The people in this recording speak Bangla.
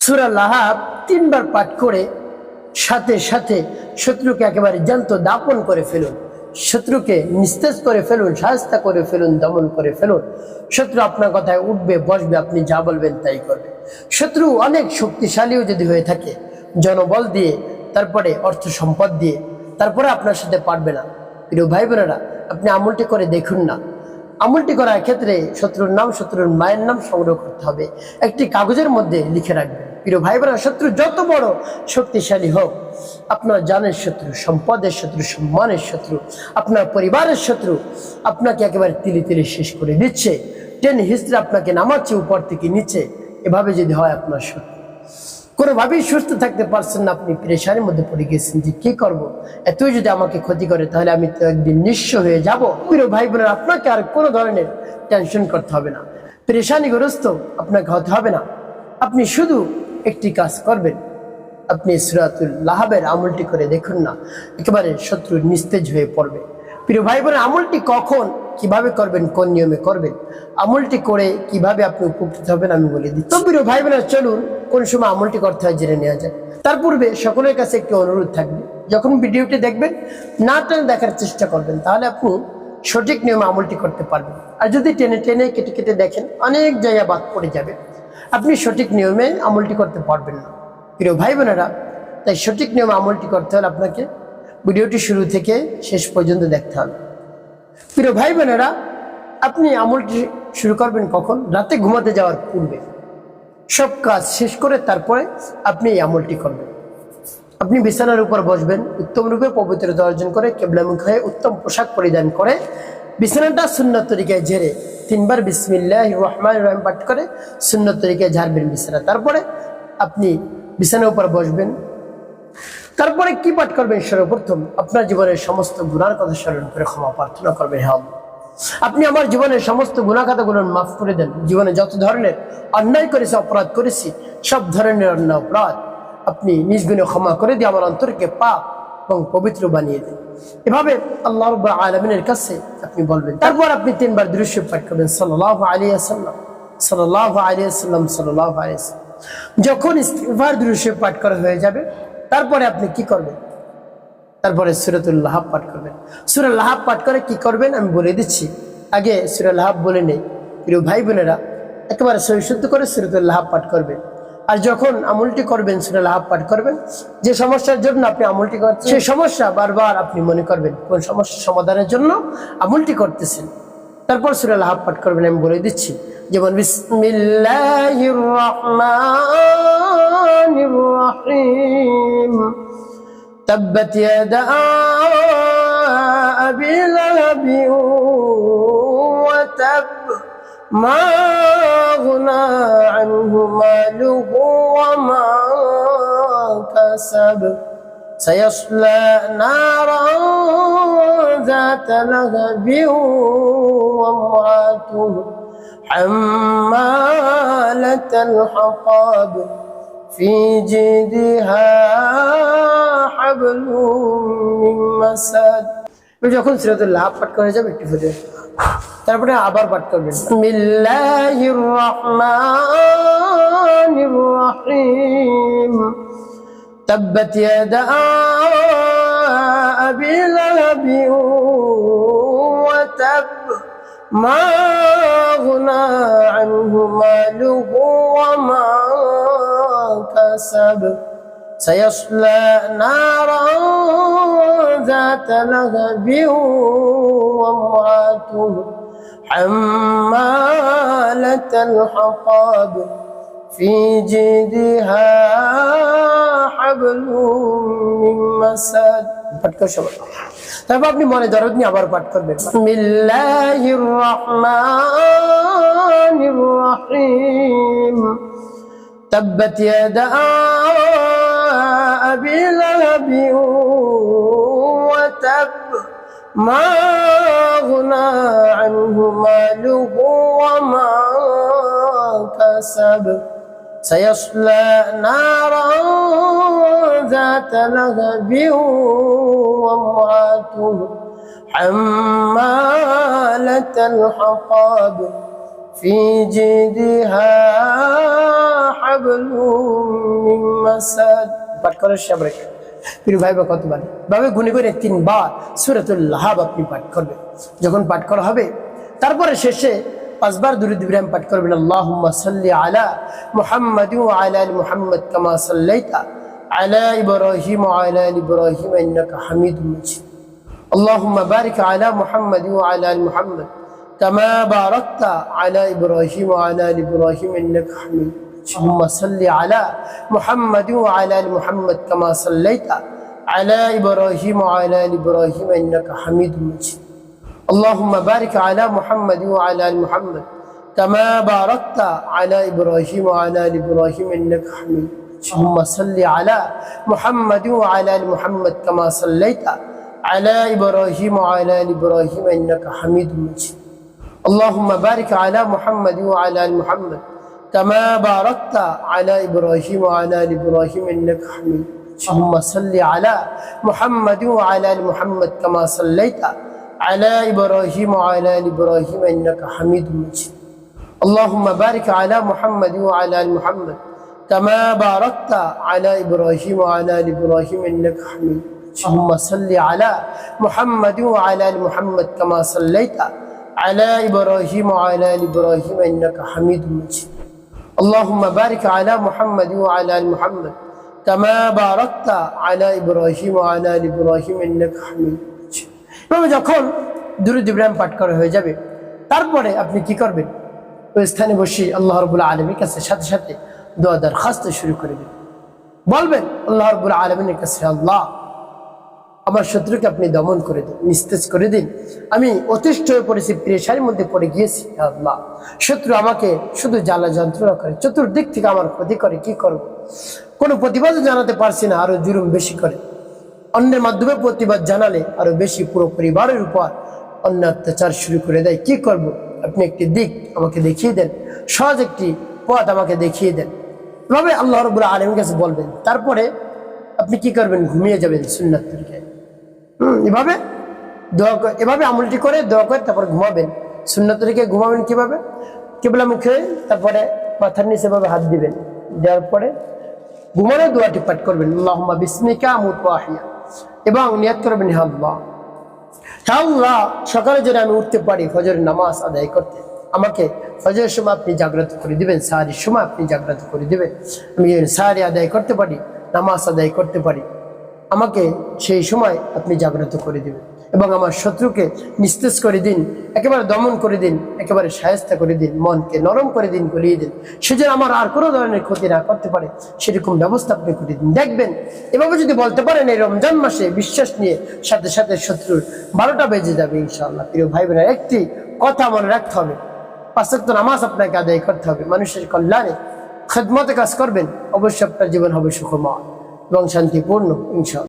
সূরা লাহাব 3 বার পাঠ করে সাথে সাথে শত্রুকে একেবারে জ্যান্ত দাপন করে ফেলুন, শত্রুকে নিস্তেজ করে ফেলুন, শায়েস্তা করে ফেলুন, দমন করে ফেলুন। শত্রু আপনার কথায় উঠবে বসবে, আপনি যা বলবেন তাই করবে। শত্রু অনেক শক্তিশালীও যদি হয়ে থাকে, জনবল দিয়ে, তারপরে অর্থ সম্পদ দিয়ে, তারপরে আপনার সাথে পারবে না। প্রিয় ভাই বোনেরা, আপনি আমলটি করে দেখুন না। আমলটি করার ক্ষেত্রে শত্রুর নাম, শত্রুর মায়ের নাম সংগ্রহ করতে হবে, একটি কাগজের মধ্যে লিখে রাখবেন। প্রিয় ভাই বোনেরা, শত্রু যত বড় শক্তিশালী হোক, আপনার জানের শত্রু, সম্পদের শত্রু, সম্মানের শত্রু, আপনার পরিবারের শত্রু আপনাকে একেবারে তিলি তিলি শেষ করে দিচ্ছে, টেনে হিস্ট্রি আপনাকে নামাচ্ছে উপর থেকে নিচে। এভাবে যদি হয় আপনার শত্রু, কোনোভাবেই সুস্থ থাকতে পারছেন না, আপনি পেরেশানির মধ্যে পড়ে গেছেন যে কি করব, এতই যদি আমাকে ক্ষতি করে তাহলে আমি তো একদিন নিঃস্ব হয়ে যাব। প্রিয় ভাই বোনেরা, আপনাকে আর কোনো ধরনের টেনশন করতে হবে না, পেরেশানিগ্রস্ত আপনাকে হতে হবে না। আপনি শুধু একটি কাজ করবেন, আপনি সূরাতুল লাহাবের আমলটি করে দেখুন না, একেবারে শত্রু নিস্তেজ হয়ে পড়বে। প্রিয় ভাই বোনেরা, আমলটি কখন কিভাবে করবেন, কোন নিয়মে করবেন, আমলটি করে কিভাবে আপনি উপকৃত হবেন আমি বলে দিচ্ছি। তো প্রিয় ভাই বোনেরা, চলুন কোন সময় আমলটি করতে হয় জেনে নেওয়া যায়। তার পূর্বে সকলের কাছে একটি অনুরোধ থাকবে, যখন ভিডিওটি দেখবেন না টেনে দেখার চেষ্টা করবেন, তাহলে আপনি সঠিক নিয়মে আমলটি করতে পারবেন। আর যদি টেনে টেনে কেটে কেটে দেখেন, অনেক জায়গা বাদ পড়ে যাবে, আপনি সঠিক নিয়মে আমলটি করতে পারবেন না। প্রিয় ভাই বোনেরা, তাই সঠিক নিয়মে আমলটি করতে হলে আপনাকে ভিডিওটি শুরু থেকে শেষ পর্যন্ত দেখতে হবে। প্রিয় ভাই বোনেরা, আপনি আমলটি শুরু করবেন কখন? রাতে ঘুমাতে যাওয়ার পূর্বে সব কাজ শেষ করে তারপরে আপনি এই আমলটি করবেন। আপনি বিছানার উপর বসবেন, উত্তম রূপে পবিত্রতা অর্জন করে, কিবলামুখ হয়ে, উত্তম পোশাক পরিধান করে, বিছানাটা সুন্নত তরিকায় ঝেড়ে 3 বার বিসমিল্লাহির রহমানির রহিম পাঠ করে সুন্নত তরিকায় ঝাড়বেন বিছানা। তারপরে আপনি বিছানার উপর বসবেন। তারপরে কি পাঠ করবেন? সর্বপ্রথম আপনার জীবনের সমস্ত গুনার কথা স্মরণ করে ক্ষমা প্রার্থনা করবেন, হে আল্লাহ, আপনি আমার জীবনের সমস্ত গুনাহ খাতাগুলো মাফ করে দেন। জীবনে যত ধরনের অন্যায় করেছি, অপরাধ করেছি, সব ধরনের অন্যায় অপরাধ আপনি নিজ গুণে ক্ষমা করে দিয়ে আমার অন্তরকে পাক এবং পবিত্র বানিয়ে দেন। এভাবে আল্লাহ রাব্বুল আলামিনের কাছে আপনি বলবেন। তারপর আপনি 3 বার দুরূদ শরীফ পাঠ করবেন, সাল্লাল্লাহু আলাইহি ওয়াসাল্লাম, সাল্লাল্লাহু আলাইহি ওয়াসাল্লাম, সাল্লাল্লাহু আলাইহি ওয়াসাল্লাম। যখন ইস্তিগফার দুরূদ শরীফ পাঠ করা হয়ে যাবে, তারপরে আপনি কি করবেন? তারপরে সূরাতুল লাহাব পাঠ করবেন। সূরা লাহাব পাঠ করে কি করবেন আমি বলে দিচ্ছি। আগে সূরা লাহাব বলে নেই। প্রিয় ভাই বোনেরা, একেবারে সহিশুদ্ধ করে সূরাতুল লাহাব পাঠ করবেন। আর যখন আমলটি করবেন, সূরা লাহাব পাঠ করবেন, যে সমস্যার জন্য আপনি আমলটি করছেন সেই সমস্যা বারবার আপনি মনে করবেন, কোন সমস্যার সমাধানের জন্য আমলটি করতেছেন। তারপর সূরা লাহাব পাঠ করবেন, আমি বলে দিচ্ছি। যেমন বিসমিল্লাহির রহমানির রহিম, تبت يدا أبي لهب وتب ما أغنى عنه ماله وما كسب سيصلى نارا ذات لهب وامرأته حمالة الحطب في جيدها حبل من مسد। যখন সূরাতুল লাহাব পাঠ করা যাবে একটু ফিরে তারপরে আবার পাঠ করবেন, বিসমিল্লাহির রহমানির রহিম, তাব্বাত ইয়াদা আবি লাহাব ওয়া তাব মা আগনা আনহু মালুহু ওয়া মা كسب سيصلى نارا ذات لهب وامرأته حمالة الحطب في جيدها حبل من مسد। তারপর আপনি মনে দরদ নিয়ে আবার পাঠ করবেন, বিসমিল্লাহির রহমানির রহিম, تبت يدا أبي لهب وتب ما أغنى عنه ماله وما كسب سيصلى نارا ذات لهب وامرأته حمالة الحطب في جيدها হাবলুম মিন মাসাদ। পাঠ করার সামনে প্রিয় ভাই বা কতবার ভাবে গুনে গুনে 3 বার সূরাতুল লাহাব আপনি পাঠ করবেন। যখন পাঠ করা হবে তারপরে শেষে 5 বার দুরূদ ইব্রাহিম পাঠ করবেন। আল্লাহুম্মা সাল্লি আলা মুহাম্মাদি ওয়া আলা আলি মুহাম্মাদ কামা সাল্লাইতা আলা ইব্রাহিম ওয়া আলা আলি ইব্রাহিম ইন্নাকা হামিদুম মাজিদ। আল্লাহুম্মা বারিক আলা মুহাম্মাদি ওয়া আলা আলি মুহাম্মাদ কামা বারাকতা আলা ইব্রাহিম ওয়া আলা আলি ইব্রাহিম ইন্নাকা হামিদুম মাজিদ। اللهم صل على محمد وعلى ال محمد كما صليت على ابراهيم وعلى ال ابراهيم انك حميد مجيد. اللهم بارك على محمد وعلى ال محمد كما باركت على ابراهيم وعلى ال ابراهيم انك حميد مجيد. اللهم صل على محمد وعلى ال محمد كما صليت على ابراهيم وعلى ال ابراهيم انك حميد مجيد. اللهم بارك على محمد وعلى ال محمد كما باركت على إبراهيم وعلى آل إبراهيم إنك حميد مجيد. اللهم صل على محمد وعلى آل محمد كما صليت على إبراهيم وعلى آل إبراهيم إنك حميد مجيد. اللهم بارك على محمد وعلى آل محمد كما باركت على إبراهيم وعلى آل إبراهيم إنك حميد مجيد. اللهم صل على محمد وعلى آل محمد كما صليت على إبراهيم وعلى آل إبراهيم إنك حميد مجيد. اللهم بارك على محمد وعلى آل محمد كما باركت على إبراهيم وعلى آل إبراهيم إنك حميد مجيد. এভাবে যখন দুরূদ ইব্রাহিম পাঠ করা হয়ে যাবে তারপরে আপনি কি করবেন? ওই স্থানে বসে আল্লাহ রাব্বুল আলামিনের কাছে সাথে সাথে দোয়া দরখাস্ত শুরু করে দিবেন। বলবেন আল্লাহ রাব্বুল আলামিনের কাছে, আল্লাহ আমার শত্রুকে আপনি দমন করে দিন, নিস্তেজ করে দিন। আমি অতিষ্ঠ হয়ে পড়েছি, পেরেশানির মধ্যে পড়ে গিয়েছি। আল্লাহ শত্রু আমাকে শুধু জ্বালা যন্ত্রণা করে, চতুর্দিক থেকে আমার ক্ষতি করে, কি করব? কোনো প্রতিবাদও জানাতে পারছি না, আরো জুলুম বেশি করে। অন্যের মাধ্যমে প্রতিবাদ জানালে আরো বেশি পুরো পরিবারের উপর অন্য অত্যাচার শুরু করে দেয়। কি করব? আপনি একটি দিক আমাকে দেখিয়ে দেন, সহজ একটি পথ আমাকে দেখিয়ে দেন। এভাবে আল্লাহ রাব্বুল আলামিনের কাছে বলবেন। তারপরে আপনি কি করবেন? ঘুমিয়ে যাবেন সুন্নাত তরিকায়। এভাবে দোয়া করে, এভাবে আমলটি করে দোয়া করে তারপর ঘুমাবেন। সুন্নাত তরিকায় ঘুমাবেন কিভাবে? কিবলা মুখে, তারপরে মাথার নিচে ভাবে হাত দিবেন, দেওয়ার পরে ঘুমানোর দোয়াটি পাঠ করবেন, আল্লাহুম্মা বিসমিকা আমুতু ওয়া আহইয়া, এবং নিয়ত করবেন, হে আল্লাহ, হে আল্লাহ, সকালে যেন আমি উঠতে পারি ফজরের নামাজ আদায় করতে, আমাকে ফজরের সময় আপনি জাগ্রত করে দিবেন, সাহারির সময় আপনি জাগ্রত করে দিবেন, আমি যেন সাহারি আদায় করতে পারি, নামাজ আদায় করতে পারি, আমাকে সেই সময় আপনি জাগ্রত করে দিবেন, এবং আমার শত্রুকে নিস্তেজ করে দিন, একেবারে দমন করে দিন, একেবারে শায়েস্তা করে দিন, মনকে নরম করে দিন, গলিয়ে দিন, সে যেন আমার আর কোনো ধরনের ক্ষতি না করতে পারে সেরকম ব্যবস্থা আপনি করে দিন। দেখবেন এভাবে যদি বলতে পারেন এই রমজান মাসে বিশ্বাস নিয়ে, সাথে সাথে শত্রুর 12টা বেজে যাবে ইনশাআল্লাহ। প্রিয় ভাই বোনেরা, একটি কথা মনে রাখতে হবে, 5 ওয়াক্ত নামাজ আপনাকে আদায় করতে হবে, মানুষের কল্যাণে খেদমতে কাজ করবেন, অবশ্যই আপনার জীবন হবে সুখময় এবং শান্তিপূর্ণ ইনশাআল্লাহ।